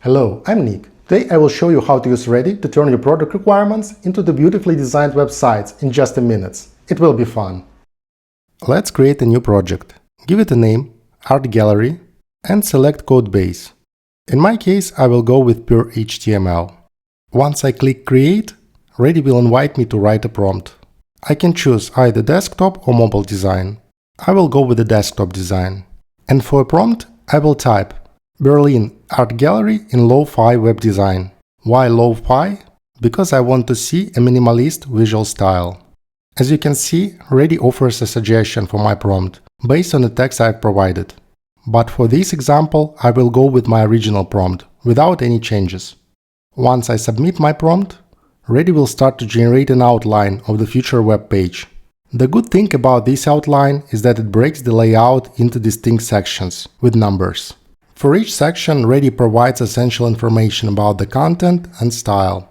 Hello, I'm Nick. Today I will show you how to use Readdy to turn your product requirements into the beautifully designed websites in just a minute. It will be fun. Let's create a new project. Give it a name, Art Gallery, and select Code Base. In my case, I will go with pure HTML. Once I click Create, Readdy will invite me to write a prompt. I can choose either desktop or mobile design. I will go with the desktop design. And for a prompt, I will type Berlin Art Gallery in Lo-Fi Web Design. Why Lo-Fi? Because I want to see a minimalist visual style. As you can see, Readdy offers a suggestion for my prompt, based on the text I've provided. But for this example, I will go with my original prompt, without any changes. Once I submit my prompt, Readdy will start to generate an outline of the future web page. The good thing about this outline is that it breaks the layout into distinct sections, with numbers. For each section, Readdy provides essential information about the content and style.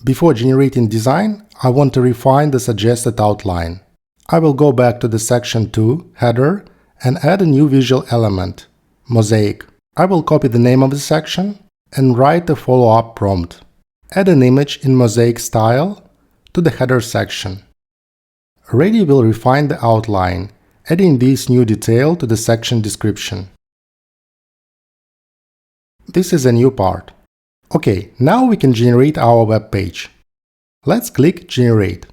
Before generating design, I want to refine the suggested outline. I will go back to the section 2, header, and add a new visual element, mosaic. I will copy the name of the section and write a follow-up prompt. Add an image in mosaic style to the header section. Readdy will refine the outline, adding this new detail to the section description. This is a new part. Okay, now we can generate our web page. Let's click Generate.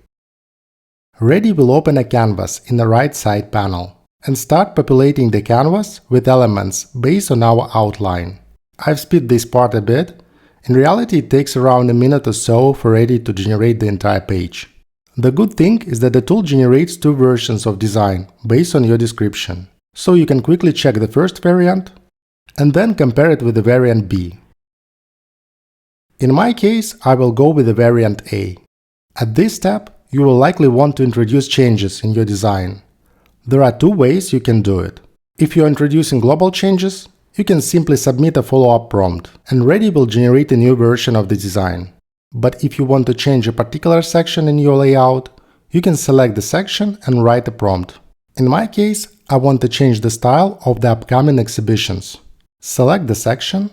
Readdy will open a canvas in the right side panel and start populating the canvas with elements based on our outline. I've speeded this part a bit. In reality, it takes around a minute or so for Readdy to generate the entire page. The good thing is that the tool generates two versions of design based on your description, so you can quickly check the first variant and then compare it with the variant B. In my case, I will go with the variant A. At this step, you will likely want to introduce changes in your design. There are two ways you can do it. If you are introducing global changes, you can simply submit a follow-up prompt, and Readdy will generate a new version of the design. But if you want to change a particular section in your layout, you can select the section and write a prompt. In my case, I want to change the style of the upcoming exhibitions. Select the section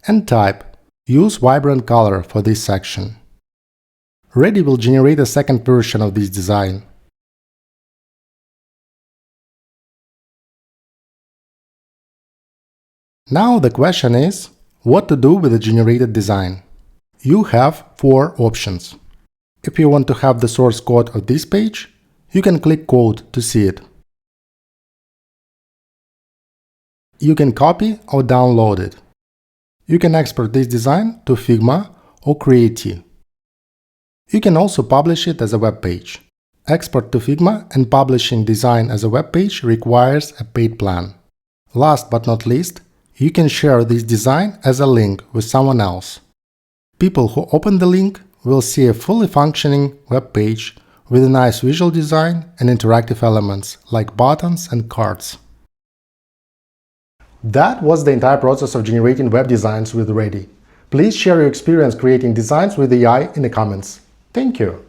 and type Use vibrant color for this section. Readdy will generate a second version of this design. Now the question is, what to do with the generated design? You have four options. If you want to have the source code of this page, you can click Code to see it. You can copy or download it. You can export this design to Figma or Readdy. You can also publish it as a web page. Export to Figma and publishing design as a web page requires a paid plan. Last but not least, you can share this design as a link with someone else. People who open the link will see a fully functioning web page with a nice visual design and interactive elements like buttons and cards. That was the entire process of generating web designs with Readdy. Please share your experience creating designs with AI in the comments. Thank you!